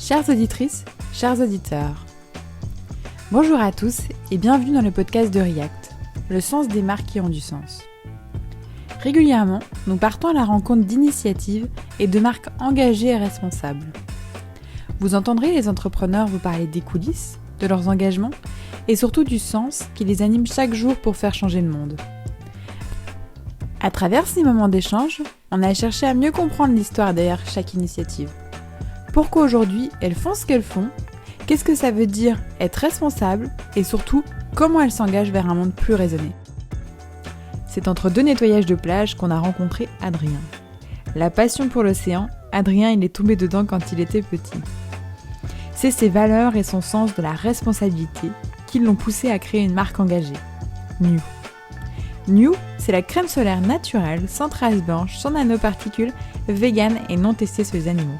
Chères auditrices, chers auditeurs, bonjour à tous et bienvenue dans le podcast de React, le sens des marques qui ont du sens. Régulièrement, nous partons à la rencontre d'initiatives et de marques engagées et responsables. Vous entendrez les entrepreneurs vous parler des coulisses, de leurs engagements et surtout du sens qui les anime chaque jour pour faire changer le monde. À travers ces moments d'échange, on a cherché à mieux comprendre l'histoire derrière chaque initiative. Pourquoi aujourd'hui elles font ce qu'elles font, qu'est-ce que ça veut dire être responsable et surtout comment elles s'engagent vers un monde plus raisonné. C'est entre deux nettoyages de plage qu'on a rencontré Adrien. La passion pour l'océan, Adrien il est tombé dedans quand il était petit. C'est ses valeurs et son sens de la responsabilité qui l'ont poussé à créer une marque engagée, New. New, c'est la crème solaire naturelle, sans traces blanches, sans nanoparticules, vegan et non testée sur les animaux.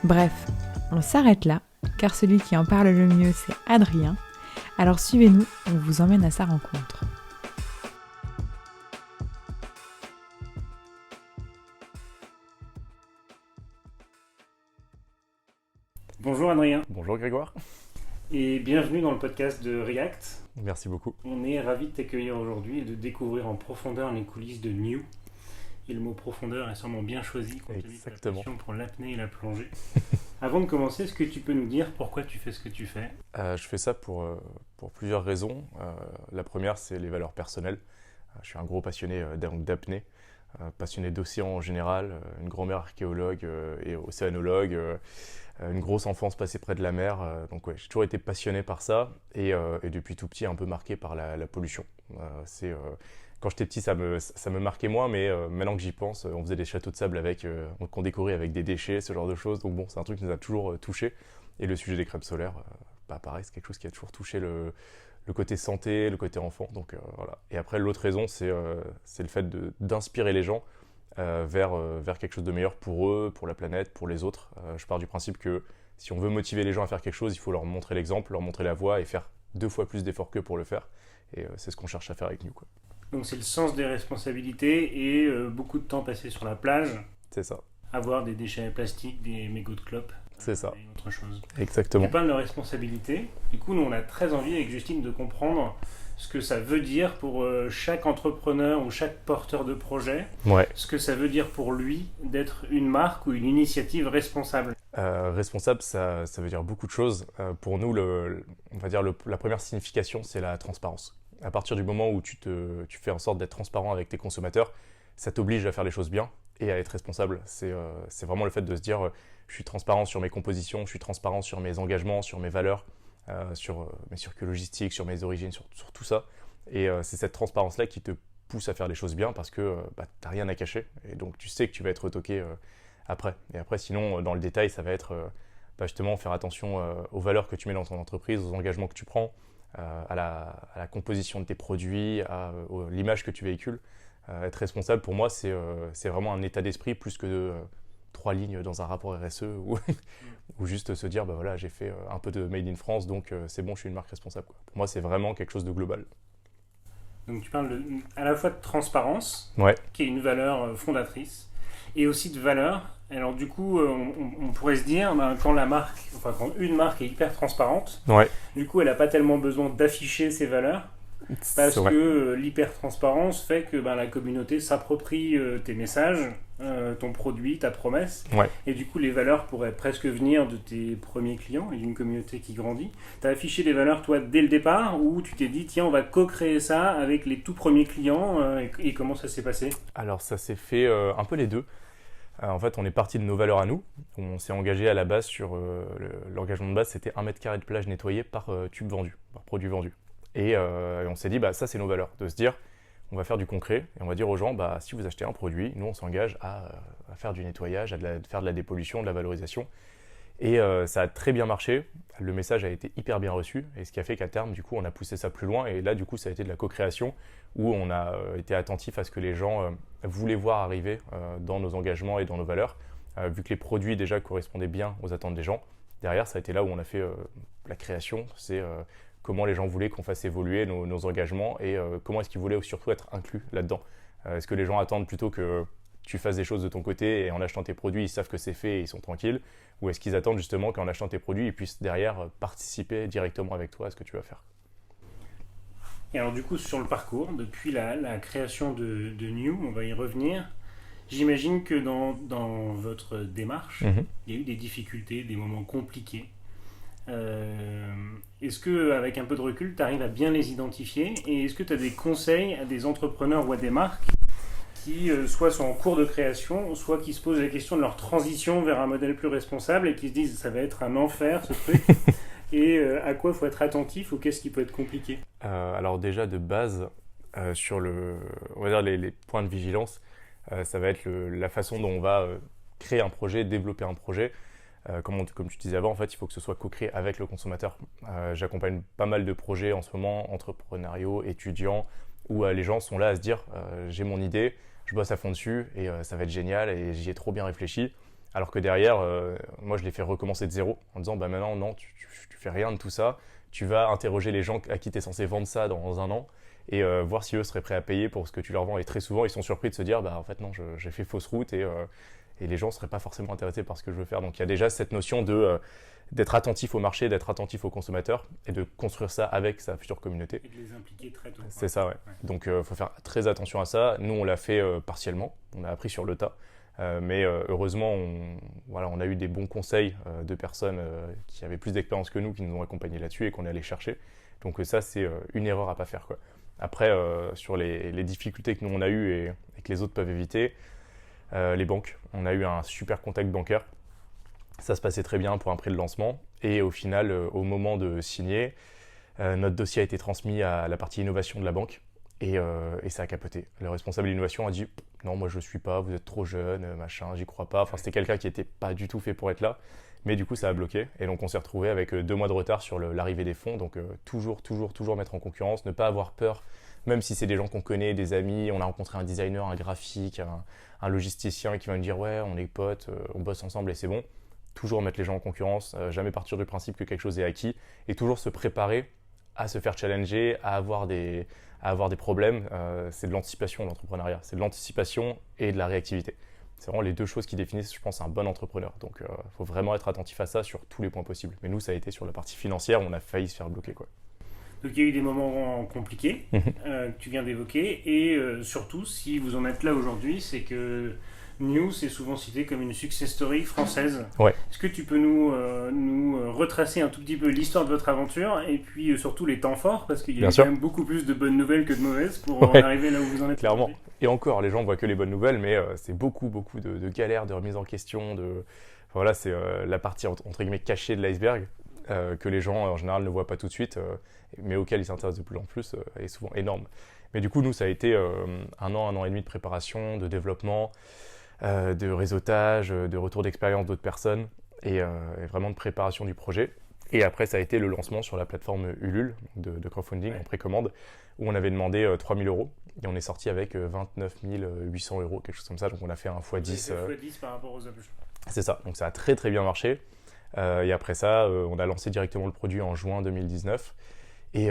Bref, on s'arrête là, car celui qui en parle le mieux, c'est Adrien. Alors suivez-nous, on vous emmène à sa rencontre. Bonjour Adrien. Bonjour Grégoire. Et bienvenue dans le podcast de React. Merci beaucoup. On est ravis de t'accueillir aujourd'hui et de découvrir en profondeur les coulisses de New. Et le mot profondeur est sûrement bien choisi compte tenu de ta passion pour l'apnée et la plongée. Avant de commencer, est-ce que tu peux nous dire pourquoi tu fais ce que tu fais ? Je fais ça pour plusieurs raisons. La première, c'est les valeurs personnelles. Je suis un gros passionné d'apnée, passionné d'océan en général, une grand-mère archéologue et océanologue, une grosse enfance passée près de la mer. Donc ouais, j'ai toujours été passionné par ça et depuis tout petit un peu marqué par la pollution. Quand j'étais petit, ça me marquait moins, mais maintenant que j'y pense, on faisait des châteaux de sable qu'on décorait avec des déchets, ce genre de choses. Donc bon, c'est un truc qui nous a toujours touché. Et le sujet des crèmes solaires, pareil, c'est quelque chose qui a toujours touché le côté santé, le côté enfant. Donc voilà. Et après, l'autre raison, c'est le fait d'inspirer les gens vers quelque chose de meilleur pour eux, pour la planète, pour les autres. Je pars du principe que si on veut motiver les gens à faire quelque chose, il faut leur montrer l'exemple, leur montrer la voie et faire 2 fois plus d'efforts qu'eux pour le faire. Et c'est ce qu'on cherche à faire avec New, quoi. Donc c'est le sens des responsabilités et beaucoup de temps passé sur la plage. C'est ça. Avoir des déchets plastiques, des mégots de clopes. C'est ça. Et autre chose. Exactement. Tu parles de responsabilité. Du coup, nous, on a très envie avec Justine de comprendre ce que ça veut dire pour chaque entrepreneur ou chaque porteur de projet. Ouais. Ce que ça veut dire pour lui d'être une marque ou une initiative responsable. Responsable, ça veut dire beaucoup de choses. Pour nous, on va dire la première signification, c'est la transparence. À partir du moment où tu fais en sorte d'être transparent avec tes consommateurs, ça t'oblige à faire les choses bien et à être responsable. C'est vraiment le fait de se dire je suis transparent sur mes compositions, je suis transparent sur mes engagements, sur mes valeurs, sur mes circuits logistiques, sur mes origines, sur tout ça. Et c'est cette transparence-là qui te pousse à faire les choses bien parce que tu n'as rien à cacher. Et donc tu sais que tu vas être retoqué après. Et après, sinon, dans le détail, ça va être justement faire attention aux valeurs que tu mets dans ton entreprise, aux engagements que tu prends, à la composition de tes produits, à l'image que tu véhicules. Être responsable, pour moi, c'est vraiment un état d'esprit plus que 3 lignes dans un rapport RSE ou juste se dire, voilà, j'ai fait un peu de Made in France, donc c'est bon, je suis une marque responsable, quoi. Pour moi, c'est vraiment quelque chose de global. Donc tu parles à la fois de transparence, ouais. qui est une valeur fondatrice, et aussi de valeur. Alors du coup, on pourrait se dire, quand une marque est hyper transparente, ouais. Du coup, elle n'a pas tellement besoin d'afficher ses valeurs, parce que l'hyper-transparence fait que la communauté s'approprie tes messages, ton produit, ta promesse, ouais. Et du coup, les valeurs pourraient presque venir de tes premiers clients et d'une communauté qui grandit. Tu as affiché les valeurs, toi, dès le départ, ou tu t'es dit, tiens, on va co-créer ça avec les tout premiers clients, et comment ça s'est passé ? Alors, ça s'est fait un peu les deux. En fait, on est parti de nos valeurs à nous. On s'est engagé à la base sur l'engagement de base, c'était 1 mètre carré de plage nettoyé par tube vendu, par produit vendu. Et on s'est dit, ça c'est nos valeurs, de se dire, on va faire du concret et on va dire aux gens, si vous achetez un produit, nous on s'engage à faire du nettoyage, à faire de la dépollution, de la valorisation. Et ça a très bien marché, le message a été hyper bien reçu, et ce qui a fait qu'à terme, du coup, on a poussé ça plus loin, et là, du coup, ça a été de la co-création, où on a été attentif à ce que les gens voulaient voir arriver dans nos engagements et dans nos valeurs, vu que les produits déjà correspondaient bien aux attentes des gens. Derrière, ça a été là où on a fait la création, c'est comment les gens voulaient qu'on fasse évoluer nos engagements, et comment est-ce qu'ils voulaient surtout être inclus là-dedans. Est-ce que les gens attendent plutôt que tu fasses des choses de ton côté et en achetant tes produits, ils savent que c'est fait et ils sont tranquilles? Ou est-ce qu'ils attendent justement qu'en achetant tes produits, ils puissent derrière participer directement avec toi à ce que tu vas faire? Et alors du coup, sur le parcours, depuis la création de New, on va y revenir. J'imagine que dans votre démarche, il y a eu des difficultés, des moments compliqués. Est-ce qu'avec un peu de recul, tu arrives à bien les identifier? Et est-ce que tu as des conseils à des entrepreneurs ou à des marques qui soit sont en cours de création, soit qui se posent la question de leur transition vers un modèle plus responsable et qui se disent ça va être un enfer ce truc et à quoi il faut être attentif ou qu'est-ce qui peut être compliqué? Alors déjà de base, sur on va dire les points de vigilance, ça va être la façon dont on va créer un projet, développer un projet. Comme tu disais avant, en fait, il faut que ce soit co-créé avec le consommateur. J'accompagne pas mal de projets en ce moment, entrepreneuriaux, étudiants, où les gens sont là à se dire j'ai mon idée, je bosse à fond dessus et ça va être génial et j'y ai trop bien réfléchi. Alors que derrière, moi je les fais recommencer de zéro en disant maintenant non, tu fais rien de tout ça, tu vas interroger les gens à qui tu es censé vendre ça dans un an et voir si eux seraient prêts à payer pour ce que tu leur vends. Et très souvent ils sont surpris de se dire en fait non, j'ai fait fausse route et les gens ne seraient pas forcément intéressés par ce que je veux faire. Donc il y a déjà cette notion d'être attentif au marché, d'être attentif aux consommateurs et de construire ça avec sa future communauté. Et de les impliquer très tôt. C'est ça, ouais. Donc il faut faire très attention à ça. Nous, on l'a fait partiellement, on a appris sur le tas. Mais heureusement, on a eu des bons conseils de personnes qui avaient plus d'expérience que nous, qui nous ont accompagnés là-dessus et qu'on est allé chercher. Donc ça, c'est une erreur à ne pas faire, quoi. Après, sur les difficultés que nous, on a eues et que les autres peuvent éviter, les banques. On a eu un super contact bancaire. Ça se passait très bien pour un prix de lancement. Et au final, au moment de signer, notre dossier a été transmis à la partie innovation de la banque. Et ça a capoté. Le responsable d'innovation a dit « Non, moi je ne suis pas, vous êtes trop jeune, machin, j'y crois pas. » Enfin, c'était quelqu'un qui n'était pas du tout fait pour être là. Mais du coup, ça a bloqué. Et donc, on s'est retrouvé avec 2 mois de retard sur l'arrivée des fonds. Donc, toujours mettre en concurrence, ne pas avoir peur. Même si c'est des gens qu'on connaît, des amis, on a rencontré un designer, un graphique, un logisticien qui va nous dire « Ouais, on est potes, on bosse ensemble et c'est bon. » Toujours mettre les gens en concurrence, jamais partir du principe que quelque chose est acquis. Et toujours se préparer à se faire challenger, à avoir des problèmes. C'est de l'anticipation, l'entrepreneuriat. C'est de l'anticipation et de la réactivité. C'est vraiment les 2 choses qui définissent, je pense, un bon entrepreneur. Donc, il faut vraiment être attentif à ça sur tous les points possibles. Mais nous, ça a été sur la partie financière, on a failli se faire bloquer, quoi. Donc, il y a eu des moments compliqués que tu viens d'évoquer. Et surtout, si vous en êtes là aujourd'hui, c'est que New, c'est souvent cité comme une success story française. Ouais. Est-ce que tu peux nous retracer un tout petit peu l'histoire de votre aventure et puis surtout les temps forts, parce qu'il y a quand même beaucoup plus de bonnes nouvelles que de mauvaises pour en arriver là où vous en êtes. Clairement. Et encore, les gens voient que les bonnes nouvelles, mais c'est beaucoup de galères, de remise en question. Voilà, c'est la partie entre guillemets cachée de l'iceberg que les gens en général ne voient pas tout de suite, mais auquel ils s'intéressent de plus en plus, est souvent énorme. Mais du coup, nous, ça a été 1 an et demi de préparation, de développement, de réseautage, de retour d'expérience d'autres personnes et vraiment de préparation du projet. Et après, ça a été le lancement sur la plateforme Ulule de crowdfunding en précommande où on avait demandé 3 000 € et on est sorti avec 29 800 €, quelque chose comme ça. Donc on a fait un x10. x10 par rapport aux autres. C'est ça. Donc ça a très très bien marché. Et après ça, on a lancé directement le produit en juin 2019. Et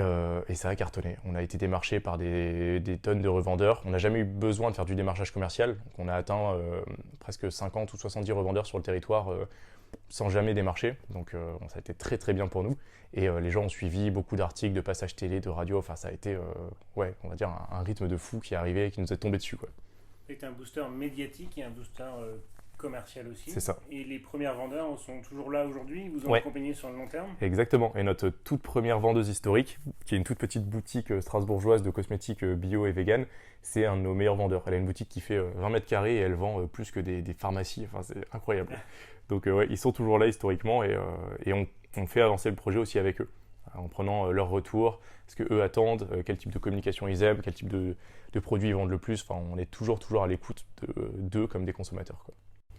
ça a cartonné. On a été démarché par des tonnes de revendeurs. On n'a jamais eu besoin de faire du démarchage commercial. Donc on a atteint presque 50 ou 70 revendeurs sur le territoire sans jamais démarcher. Donc ça a été très très bien pour nous. Et les gens ont suivi beaucoup d'articles, de passages télé, de radio. Enfin, ça a été on va dire un rythme de fou qui est arrivé et qui nous est tombé dessus, quoi. C'est un booster médiatique et un booster commercial aussi. C'est ça. Et les premiers vendeurs sont toujours là aujourd'hui, ils vous ont accompagné sur le long terme. Exactement. Et notre toute première vendeuse historique, qui est une toute petite boutique strasbourgeoise de cosmétiques bio et vegan, c'est un de nos meilleurs vendeurs. Elle a une boutique qui fait 20 mètres carrés et elle vend plus que des pharmacies. Enfin, c'est incroyable. Donc ils sont toujours là historiquement et on fait avancer le projet aussi avec eux, en prenant leur retour, ce qu'eux attendent, quel type de communication ils aiment, quel type de produits ils vendent le plus. Enfin, on est toujours à l'écoute d'eux comme des consommateurs, quoi.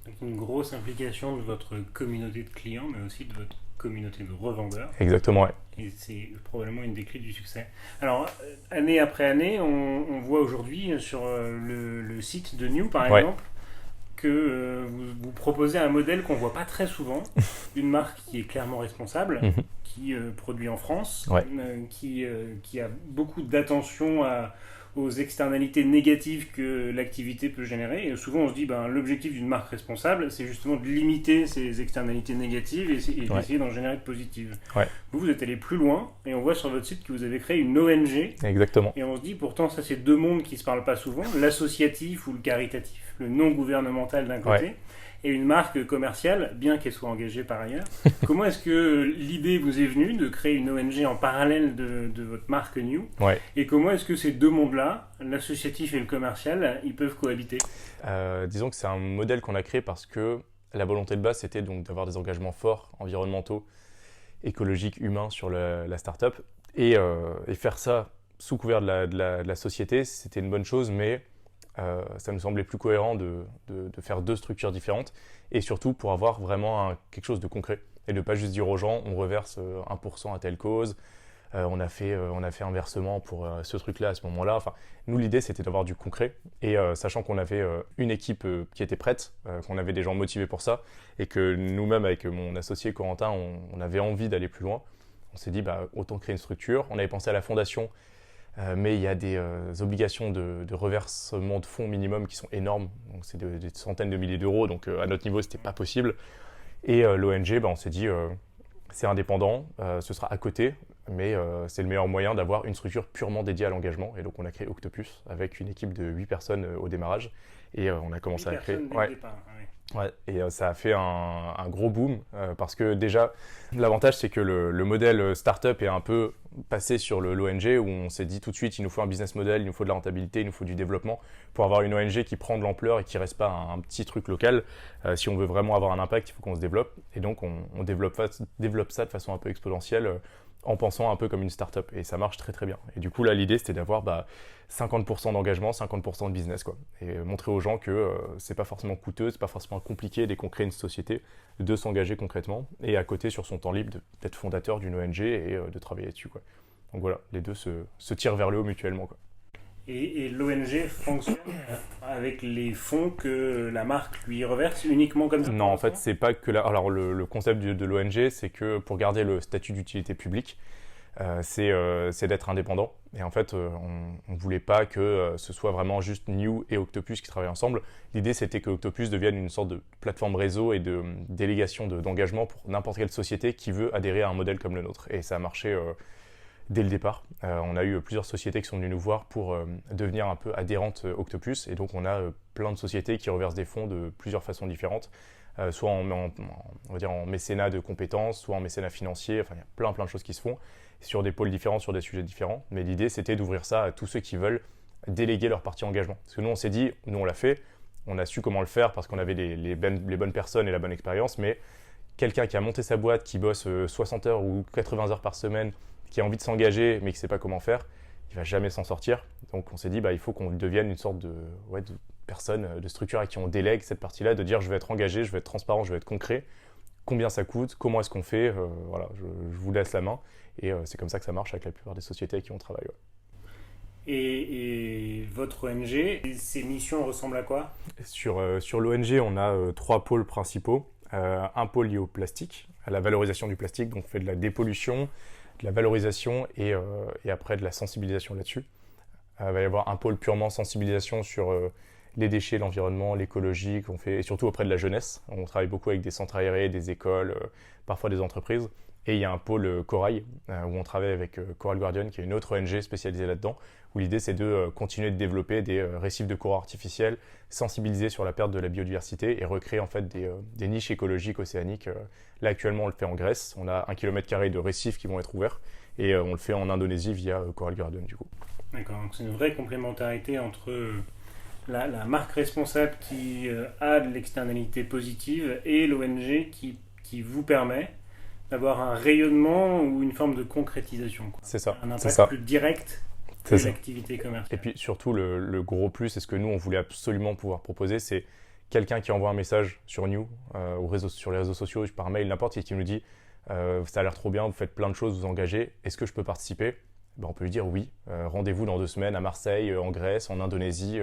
Donc une grosse implication de votre communauté de clients, mais aussi de votre communauté de revendeurs. Exactement, ouais. Et c'est probablement une des clés du succès. Alors, année après année, on voit aujourd'hui sur le site de New, par exemple, que vous proposez un modèle qu'on ne voit pas très souvent, d'une marque qui est clairement responsable, qui produit en France, qui a beaucoup d'attention aux externalités négatives que l'activité peut générer. Et souvent, on se dit, l'objectif d'une marque responsable, c'est justement de limiter ces externalités négatives et d'essayer d'en générer de positives. Ouais. Vous êtes allé plus loin, et on voit sur votre site que vous avez créé une ONG. Exactement. Et on se dit, pourtant, ça, c'est deux mondes qui ne se parlent pas souvent, l'associatif ou le caritatif, le non-gouvernemental d'un côté, et une marque commerciale, bien qu'elle soit engagée par ailleurs. Comment est-ce que l'idée vous est venue de créer une ONG en parallèle de votre marque New ? Et comment est-ce que ces deux mondes-là, l'associatif et le commercial, ils peuvent cohabiter ? Disons que c'est un modèle qu'on a créé parce que la volonté de base, c'était donc d'avoir des engagements forts, environnementaux, écologiques, humains sur la start-up. Et faire ça sous couvert de la société, c'était une bonne chose, mais ça nous semblait plus cohérent de faire deux structures différentes et surtout pour avoir vraiment quelque chose de concret et de ne pas juste dire aux gens on reverse 1% à telle cause, on a fait un versement pour ce truc-là à ce moment-là. Enfin, nous, l'idée, c'était d'avoir du concret et sachant qu'on avait une équipe qui était prête, qu'on avait des gens motivés pour ça et que nous-mêmes, avec mon associé Corentin, on avait envie d'aller plus loin, on s'est dit autant créer une structure. On avait pensé à la fondation, mais il y a des obligations de reversement de fonds minimum qui sont énormes, donc c'est des centaines de milliers d'euros, donc à notre niveau c'était pas possible. Et l'ONG, on s'est dit c'est indépendant, ce sera à côté, mais c'est le meilleur moyen d'avoir une structure purement dédiée à l'engagement. Et donc on a créé Octopus avec une équipe de 8 personnes au démarrage et on a commencé à créer. Et ça a fait un gros boom parce que déjà l'avantage c'est que le modèle startup est un peu passé sur l'ONG où on s'est dit tout de suite il nous faut un business model, il nous faut de la rentabilité, il nous faut du développement pour avoir une ONG qui prend de l'ampleur et qui reste pas un petit truc local. Si on veut vraiment avoir un impact, il faut qu'on se développe et donc on développe ça de façon un peu exponentielle en pensant un peu comme une start-up et ça marche très très bien. Et du coup là l'idée c'était d'avoir 50% d'engagement, 50% de business quoi. Et montrer aux gens que c'est pas forcément coûteux, c'est pas forcément compliqué dès qu'on crée une société de s'engager concrètement et à côté sur son temps libre d'être fondateur d'une ONG et de travailler dessus quoi. Donc voilà, les deux se tirent vers le haut mutuellement quoi. Et l'ONG fonctionne avec les fonds que la marque lui reverse uniquement comme ça? Non, en fait, c'est pas que Alors, le concept de l'ONG, c'est que pour garder le statut d'utilité publique, c'est d'être indépendant. Et en fait, on ne voulait pas que ce soit vraiment juste New et Octopus qui travaillent ensemble. L'idée, c'était que Octopus devienne une sorte de plateforme réseau et de délégation d'engagement pour n'importe quelle société qui veut adhérer à un modèle comme le nôtre. Et ça a marché dès le départ. On a eu plusieurs sociétés qui sont venues nous voir pour devenir un peu adhérentes Octopus. Et donc, on a plein de sociétés qui reversent des fonds de plusieurs façons différentes. Soit on va dire en mécénat de compétences, soit en mécénat financier. Enfin, il y a plein de choses qui se font sur des pôles différents, sur des sujets différents. Mais l'idée, c'était d'ouvrir ça à tous ceux qui veulent déléguer leur partie engagement. Parce que nous, on s'est dit, nous, on l'a fait, on a su comment le faire parce qu'on avait les bonnes personnes et la bonne expérience. Mais quelqu'un qui a monté sa boîte, qui bosse 60 heures ou 80 heures par semaine, qui a envie de s'engager, mais qui ne sait pas comment faire, il ne va jamais s'en sortir. Donc, on s'est dit, il faut qu'on devienne une sorte de personne, de structure à qui on délègue cette partie-là, de dire, je vais être engagé, je vais être transparent, je vais être concret. Combien ça coûte, comment est-ce qu'on fait, voilà, je vous laisse la main. Et c'est comme ça que ça marche avec la plupart des sociétés avec qui on travaille. Ouais. Et votre ONG, ses missions ressemblent à quoi ? Sur l'ONG, on a 3 pôles principaux. Un pôle lié au plastique, à la valorisation du plastique, donc on fait de la dépollution, de la valorisation et après de la sensibilisation là-dessus. Il va y avoir un pôle purement sensibilisation sur les déchets, l'environnement, l'écologie qu'on fait, et surtout auprès de la jeunesse. On travaille beaucoup avec des centres aérés, des écoles, parfois des entreprises. Et il y a un pôle corail où on travaille avec Coral Guardian, qui est une autre ONG spécialisée là-dedans, où l'idée c'est de continuer de développer des récifs de coraux artificiels, sensibiliser sur la perte de la biodiversité et recréer en fait des niches écologiques océaniques. Là actuellement on le fait en Grèce, on a 1 km² de récifs qui vont être ouverts et on le fait en Indonésie via Coral Guardian du coup. D'accord, donc c'est une vraie complémentarité entre la marque responsable qui a de l'externalité positive et l'ONG qui vous permet d'avoir un rayonnement ou une forme de concrétisation. Quoi. C'est ça. Un impact plus direct que l'activité commerciale. Et puis surtout, le gros plus, et ce que nous, on voulait absolument pouvoir proposer, c'est quelqu'un qui envoie un message sur New, sur les réseaux sociaux, par mail, n'importe, et qui nous dit « ça a l'air trop bien, vous faites plein de choses, vous engagez, est-ce que je peux participer ?» on peut lui dire oui, rendez-vous dans 2 semaines à Marseille, en Grèce, en Indonésie,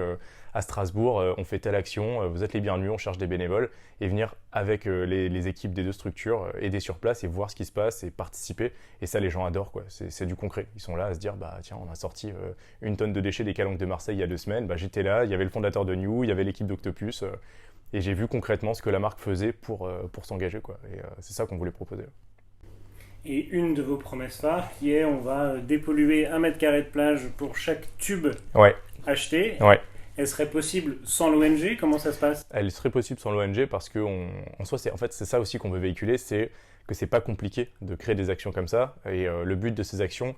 à Strasbourg, on fait telle action, vous êtes les bienvenus, on cherche des bénévoles, et venir avec les équipes des 2 structures, aider sur place et voir ce qui se passe et participer. Et ça, les gens adorent, quoi. C'est du concret. Ils sont là à se dire, tiens, on a sorti 1 tonne de déchets des calanques de Marseille il y a 2 semaines, j'étais là, il y avait le fondateur de New, il y avait l'équipe d'Octopus, et j'ai vu concrètement ce que la marque faisait pour s'engager, quoi. Et c'est ça qu'on voulait proposer. Et une de vos promesses phares qui est on va dépolluer 1 mètre carré de plage pour chaque tube acheté. Ouais. Elle serait possible sans l'ONG? Comment ça se passe? Elle serait possible sans l'ONG parce que en soi, c'est ça aussi qu'on veut véhiculer, c'est que c'est pas compliqué de créer des actions comme ça. Et le but de ces actions,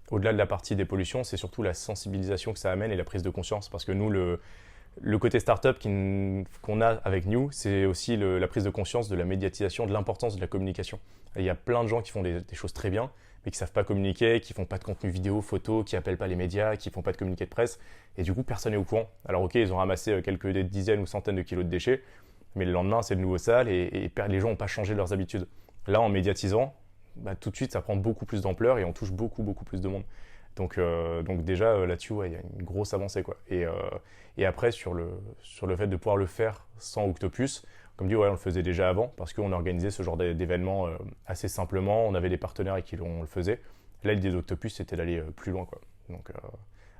au-delà de la partie dépollution, c'est surtout la sensibilisation que ça amène et la prise de conscience. Parce que nous, le côté start-up qu'on a avec New, c'est aussi la prise de conscience de la médiatisation, de l'importance de la communication. Et il y a plein de gens qui font des choses très bien, mais qui ne savent pas communiquer, qui ne font pas de contenu vidéo, photo, qui n'appellent pas les médias, qui ne font pas de communiqué de presse. Et du coup, personne n'est au courant. Alors ok, ils ont ramassé quelques dizaines ou centaines de kilos de déchets, mais le lendemain, c'est de nouveau sale et les gens n'ont pas changé leurs habitudes. Là, en médiatisant, tout de suite, ça prend beaucoup plus d'ampleur et on touche beaucoup, beaucoup plus de monde. Donc déjà, là-dessus, il y a une grosse avancée, quoi. Et après, sur le fait de pouvoir le faire sans Octopus, comme dit, on le faisait déjà avant parce qu'on organisait ce genre d'événements assez simplement. On avait des partenaires avec qui on le faisait. Là, l'idée d'Octopus, c'était d'aller plus loin, quoi. Donc,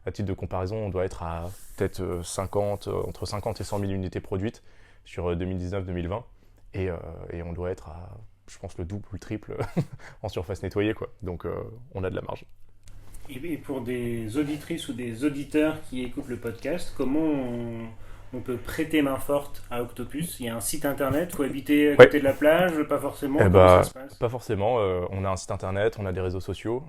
à titre de comparaison, on doit être à peut-être entre 50 et 100 000 unités produites sur 2019-2020. Et on doit être à, je pense, le double ou le triple en surface nettoyée, quoi. Donc, on a de la marge. Et pour des auditrices ou des auditeurs qui écoutent le podcast, comment on peut prêter main forte à Octopus? Il y a un site internet, il faut habiter à côté de la plage, pas forcément. Comment ça se passe? Pas forcément. On a un site internet, on a des réseaux sociaux.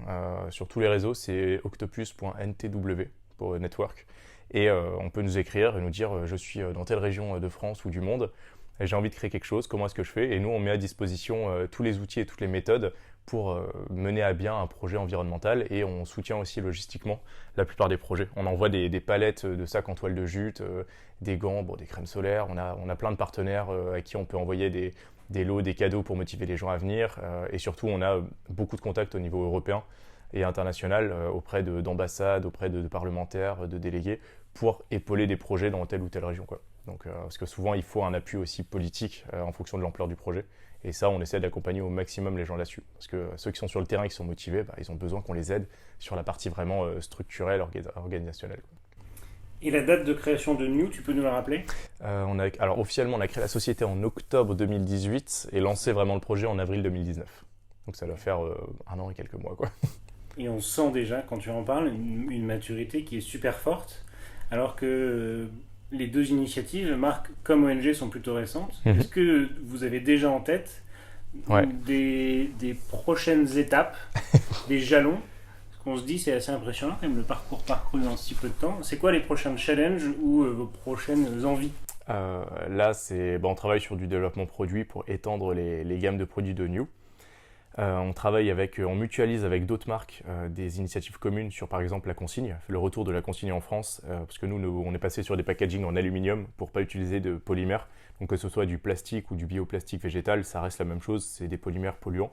Sur tous les réseaux, c'est octopus.ntw pour network. Et on peut nous écrire et nous dire je suis dans telle région de France ou du monde, et j'ai envie de créer quelque chose, comment est-ce que je fais? Et nous, on met à disposition tous les outils et toutes les méthodes pour mener à bien un projet environnemental, et on soutient aussi logistiquement la plupart des projets. On envoie des palettes de sacs en toile de jute, des gants, des crèmes solaires. On a plein de partenaires à qui on peut envoyer des lots, des cadeaux pour motiver les gens à venir. Et surtout, on a beaucoup de contacts au niveau européen et international auprès d'ambassades, auprès de parlementaires, de délégués, pour épauler des projets dans telle ou telle région, quoi. Donc, parce que souvent, il faut un appui aussi politique en fonction de l'ampleur du projet. Et ça, on essaie d'accompagner au maximum les gens là-dessus. Parce que ceux qui sont sur le terrain et qui sont motivés, ils ont besoin qu'on les aide sur la partie vraiment structurelle, organisationnelle. Et la date de création de New, tu peux nous la rappeler? Alors, officiellement, on a créé la société en octobre 2018 et lancé vraiment le projet en avril 2019. Donc, ça doit faire 1 an et quelques mois, quoi. Et on sent déjà, quand tu en parles, une maturité qui est super forte, alors que les 2 initiatives, marques comme ONG, sont plutôt récentes. Est-ce que vous avez déjà en tête des prochaines étapes, des jalons? Ce qu'on se dit, c'est assez impressionnant, quand même, le parcours parcouru en si peu de temps. C'est quoi les prochains challenges ou vos prochaines envies? Là, on travaille sur du développement produit pour étendre les gammes de produits de New. On mutualise avec d'autres marques des initiatives communes sur, par exemple, la consigne, le retour de la consigne en France, parce que nous, on est passé sur des packaging en aluminium pour ne pas utiliser de polymères. Donc que ce soit du plastique ou du bioplastique végétal, ça reste la même chose, c'est des polymères polluants.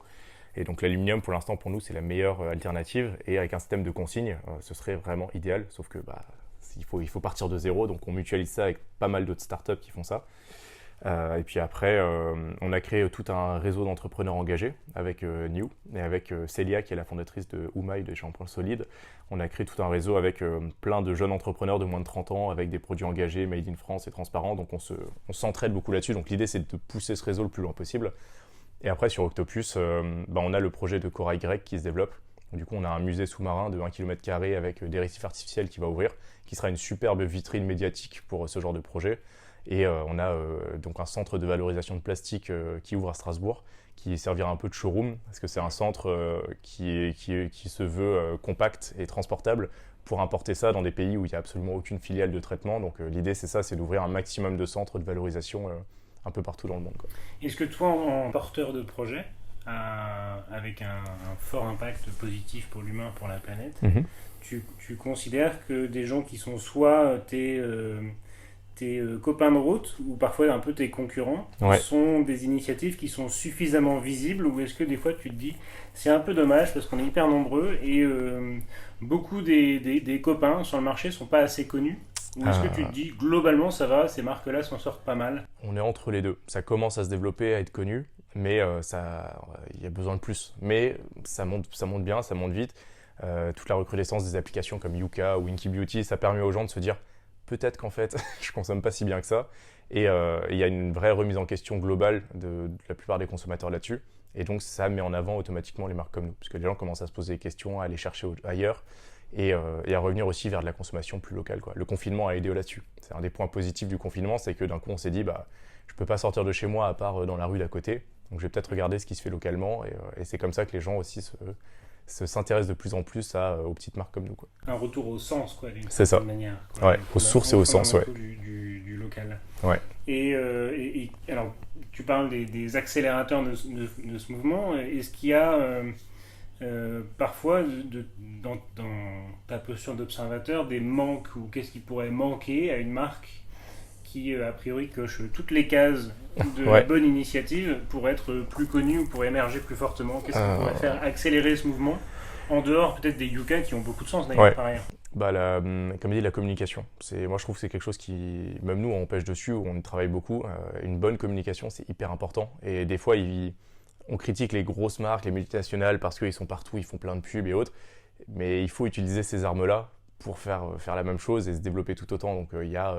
Et donc l'aluminium, pour l'instant, pour nous, c'est la meilleure alternative. Et avec un système de consigne, ce serait vraiment idéal, sauf que il faut partir de zéro, donc on mutualise ça avec pas mal d'autres startups qui font ça. Et puis après, on a créé tout un réseau d'entrepreneurs engagés avec New et avec Célia, qui est la fondatrice de Oumaï, de Shampoing Solide. On a créé tout un réseau avec plein de jeunes entrepreneurs de moins de 30 ans avec des produits engagés, made in France et transparents. Donc on s'entraide beaucoup là-dessus. Donc l'idée, c'est de pousser ce réseau le plus loin possible. Et après, sur Octopus, on a le projet de corail grec qui se développe. Du coup, on a un musée sous-marin de 1 km² avec des récifs artificiels qui va ouvrir, qui sera une superbe vitrine médiatique pour ce genre de projet. Et on a donc un centre de valorisation de plastique qui ouvre à Strasbourg, qui servira un peu de showroom, parce que c'est un centre qui se veut compact et transportable pour importer ça dans des pays où il n'y a absolument aucune filiale de traitement. Donc l'idée, c'est ça, c'est d'ouvrir un maximum de centres de valorisation un peu partout dans le monde, quoi. Est-ce que toi, en porteur de projet, avec un fort impact positif pour l'humain, pour la planète, tu considères que des gens qui sont soit tes copains de route ou parfois un peu tes concurrents sont des initiatives qui sont suffisamment visibles, ou est-ce que des fois tu te dis c'est un peu dommage parce qu'on est hyper nombreux et beaucoup des copains sur le marché sont pas assez connus, ou est-ce que tu te dis globalement ça va, ces marques-là s'en sortent pas mal? On est entre les deux, ça commence à se développer, à être connu, mais il y a besoin de plus, mais ça monte bien, ça monte vite. Toute la recrudescence des applications comme Yuka ou Winky Beauty, ça permet aux gens de se dire peut-être qu'en fait, je consomme pas si bien que ça. Et il y a une vraie remise en question globale de la plupart des consommateurs là-dessus. Et donc, ça met en avant automatiquement les marques comme nous. Parce que les gens commencent à se poser des questions, à aller chercher ailleurs et à revenir aussi vers de la consommation plus locale, quoi. Le confinement a aidé là-dessus. C'est un des points positifs du confinement, c'est que d'un coup, on s'est dit, je peux pas sortir de chez moi à part dans la rue d'à côté. Donc, je vais peut-être regarder ce qui se fait localement. Et c'est comme ça que les gens aussi s'intéressent de plus en plus aux petites marques comme nous, quoi. Un retour au sens, quoi, d'une c'est ça. Manière. Quoi. Ouais, aux sources et au sens, ouais. Du local. Ouais. Et alors, tu parles des accélérateurs de ce mouvement. Est-ce qu'il y a parfois, dans ta posture d'observateur, des manques, ou qu'est-ce qui pourrait manquer à une marque qui, a priori, coche toutes les cases de la bonne initiative pour être plus connue ou pour émerger plus fortement? Qu'est-ce qui pourrait faire accélérer ce mouvement, en dehors peut-être des Yuka qui ont beaucoup de sens d'ailleurs par ailleurs? Comme dit, la communication. Moi, je trouve que c'est quelque chose qui, même nous, on pêche dessus, on y travaille beaucoup. Une bonne communication, c'est hyper important. Et des fois, on critique les grosses marques, les multinationales, parce qu'ils sont partout, ils font plein de pubs et autres. Mais il faut utiliser ces armes-là pour faire la même chose et se développer tout autant. Donc, il y a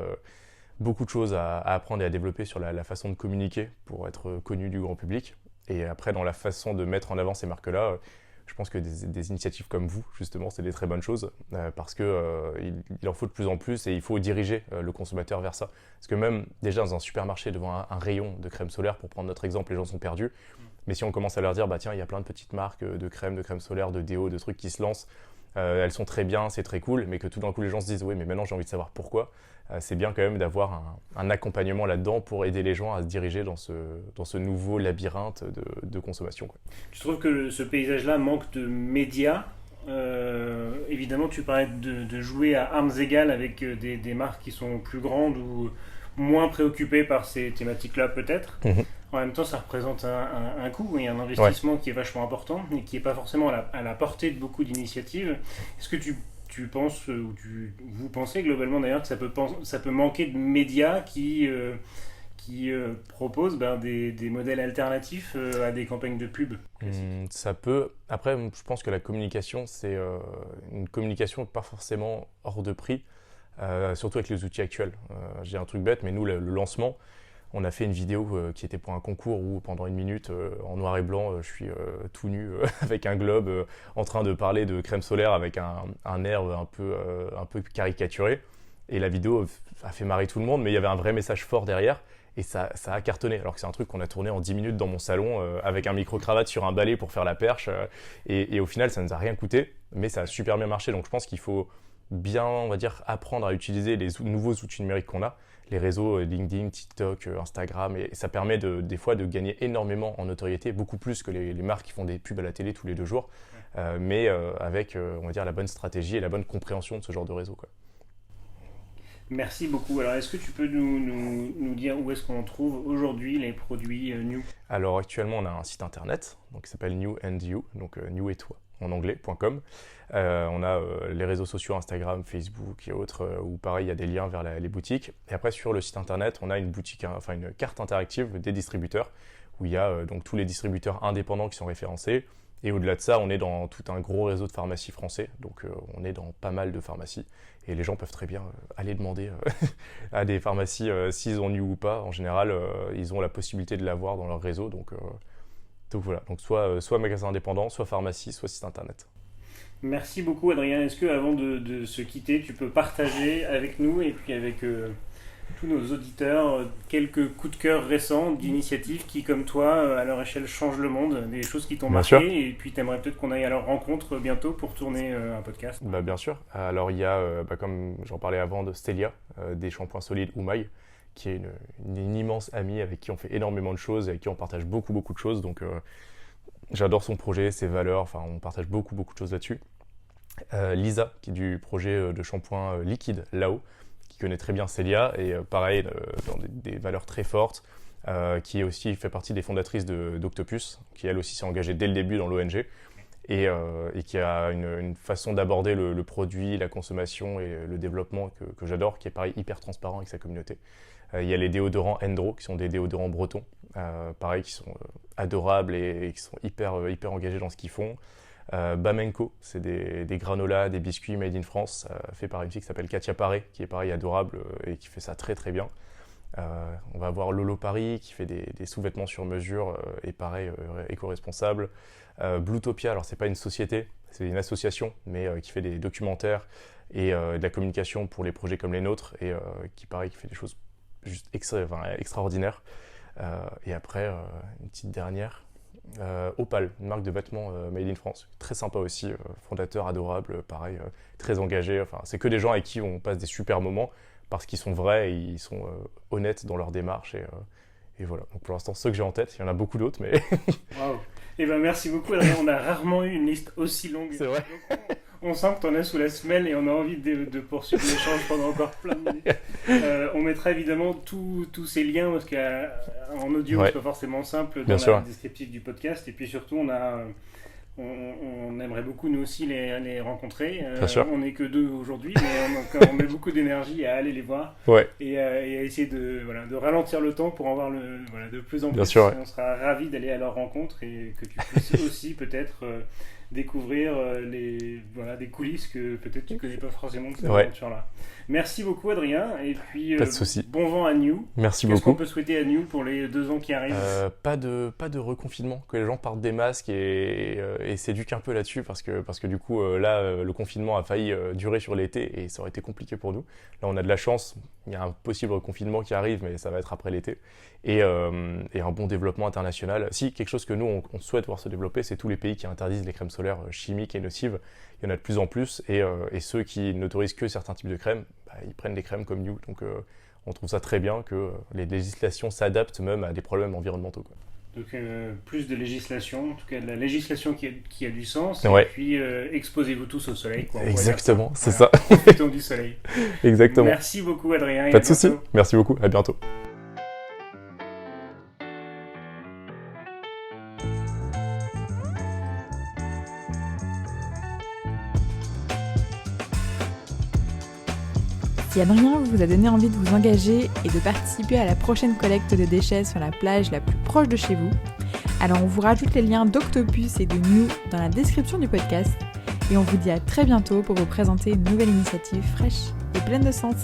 beaucoup de choses à apprendre et à développer sur la façon de communiquer pour être connu du grand public. Et après, dans la façon de mettre en avant ces marques-là, je pense que des initiatives comme vous, justement, c'est des très bonnes choses parce qu'il en faut de plus en plus et il faut diriger le consommateur vers ça. Parce que même déjà dans un supermarché, devant un rayon de crème solaire, pour prendre notre exemple, les gens sont perdus. Mais si on commence à leur dire, tiens, il y a plein de petites marques de crème solaire, de déo, de trucs qui se lancent, elles sont très bien, c'est très cool, mais que tout d'un coup les gens se disent, oui, mais maintenant j'ai envie de savoir pourquoi. C'est bien quand même d'avoir un accompagnement là-dedans pour aider les gens à se diriger dans ce nouveau labyrinthe de consommation, quoi. Tu trouves que ce paysage-là manque de médias? Évidemment, tu parlais de jouer à armes égales avec des marques qui sont plus grandes ou moins préoccupées par ces thématiques-là peut-être. En même temps, ça représente un coût et un investissement qui est vachement important et qui n'est pas forcément à la portée de beaucoup d'initiatives. Est-ce que tu penses, ou vous pensez globalement d'ailleurs que ça peut manquer de médias qui proposent des modèles alternatifs à des campagnes de pub? Ça peut. Après, je pense que la communication, c'est une communication pas forcément hors de prix, surtout avec les outils actuels. J'ai un truc bête, mais nous, le lancement, on a fait une vidéo qui était pour un concours où pendant 1 minute, en noir et blanc, je suis tout nu avec un globe en train de parler de crème solaire avec un air un peu caricaturé. Et la vidéo a fait marrer tout le monde, mais il y avait un vrai message fort derrière. Et ça a cartonné, alors que c'est un truc qu'on a tourné en 10 minutes dans mon salon avec un micro-cravate sur un balai pour faire la perche. Et au final, ça ne nous a rien coûté, mais ça a super bien marché. Donc je pense qu'il faut bien, on va dire, apprendre à utiliser les nouveaux outils numériques qu'on a. Les réseaux LinkedIn, TikTok, Instagram, et ça permet des fois de gagner énormément en notoriété, beaucoup plus que les marques qui font des pubs à la télé tous les 2 jours, mais avec, on va dire, la bonne stratégie et la bonne compréhension de ce genre de réseau, quoi. Merci beaucoup. Alors, est-ce que tu peux nous dire où est-ce qu'on trouve aujourd'hui les produits New? Alors, actuellement, on a un site internet qui s'appelle New and You, donc New et toi en anglais.com. On a les réseaux sociaux Instagram, Facebook et autres, où pareil, il y a des liens vers les boutiques. Et après, sur le site internet, on a une carte interactive des distributeurs, où il y a donc tous les distributeurs indépendants qui sont référencés. Et au-delà de ça, on est dans tout un gros réseau de pharmacies français, donc on est dans pas mal de pharmacies. Et les gens peuvent très bien aller demander à des pharmacies s'ils ont New ou pas. En général, ils ont la possibilité de l'avoir dans leur réseau. Donc voilà, donc soit magasin indépendant, soit pharmacie, soit site internet. Merci beaucoup Adrien. Est-ce que avant de se quitter, tu peux partager avec nous et puis avec tous nos auditeurs quelques coups de cœur récents d'initiatives qui, comme toi, à leur échelle, changent le monde, des choses qui t'ont marqué, et puis tu aimerais peut-être qu'on aille à leur rencontre bientôt pour tourner un podcast? Bien sûr. Alors il y a, comme j'en parlais avant, de Stelia, des shampoings solides Oumaï, qui est une immense amie avec qui on fait énormément de choses et avec qui on partage beaucoup de choses. Donc j'adore son projet, ses valeurs, enfin on partage beaucoup de choses là-dessus. Lisa, qui est du projet de shampoing liquide Lao, qui connaît très bien Célia, et pareil, dans des valeurs très fortes, qui aussi fait partie des fondatrices d'Octopus, qui elle aussi s'est engagée dès le début dans l'ONG, et qui a une façon d'aborder le produit, la consommation et le développement que j'adore, qui est pareil hyper transparent avec sa communauté. Il y a les déodorants Endro, qui sont des déodorants bretons, pareil, qui sont adorables et qui sont hyper engagés dans ce qu'ils font. Bamenco, c'est des granolas, des biscuits made in France, fait par une fille qui s'appelle Katia Paré, qui est pareil adorable et qui fait ça très très bien. On va avoir Lolo Paris qui fait des sous-vêtements sur mesure et pareil éco-responsable. Bluetopia, alors c'est pas une société, c'est une association, mais qui fait des documentaires et de la communication pour les projets comme les nôtres et qui pareil qui fait des choses juste extraordinaires. Et après une petite dernière. Opal, une marque de vêtements made in France, très sympa aussi, fondateur adorable, pareil, très engagé. Enfin, c'est que des gens avec qui on passe des super moments parce qu'ils sont vrais et ils sont honnêtes dans leur démarche. Et voilà. Donc pour l'instant, ceux que j'ai en tête, il y en a beaucoup d'autres, mais. Waouh. Eh ben merci beaucoup, Adrien. On a rarement eu une liste aussi longue. C'est vrai. Donc, on sent que tu en as sous la semelle et on a envie de poursuivre l'échange pendant encore plein de minutes. On mettra évidemment tous ces liens parce qu'en audio, c'est pas forcément simple dans la descriptive du podcast. Et puis surtout, on aimerait beaucoup nous aussi les rencontrer. On n'est que 2 aujourd'hui, mais on met beaucoup d'énergie à aller les voir et à essayer de ralentir le temps pour en voir de plus en plus. On sera ravis d'aller à leur rencontre et que tu puisses aussi peut-être découvrir des coulisses que peut-être tu ne connais pas forcément de cette aventure-là. Merci beaucoup, Adrien, et puis pas de souci. Bon vent à New. Merci beaucoup. Qu'est-ce qu'on peut souhaiter à New pour les 2 ans qui arrivent? Pas de reconfinement, que les gens partent des masques et s'éduquent un peu là-dessus parce que du coup le confinement a failli durer sur l'été et ça aurait été compliqué pour nous. Là on a de la chance, il y a un possible reconfinement qui arrive mais ça va être après l'été et un bon développement international. Si quelque chose que nous on souhaite voir se développer, c'est tous les pays qui interdisent les crèmes solaires chimiques et nocives. Il y en a de plus en plus et ceux qui n'autorisent que certains types de crèmes, ils prennent des crèmes comme New. Donc on trouve ça très bien que les législations s'adaptent même à des problèmes environnementaux, quoi. Donc plus de législation, en tout cas de la législation qui a du sens, et puis exposez-vous tous au soleil, quoi. Exactement, c'est ça. Profitons du soleil. Exactement. Merci beaucoup, Adrien. Pas de souci. Merci beaucoup, à bientôt. Si Adrien vous a donné envie de vous engager et de participer à la prochaine collecte de déchets sur la plage la plus proche de chez vous, alors on vous rajoute les liens d'Octopus et de New dans la description du podcast et on vous dit à très bientôt pour vous présenter une nouvelle initiative fraîche et pleine de sens.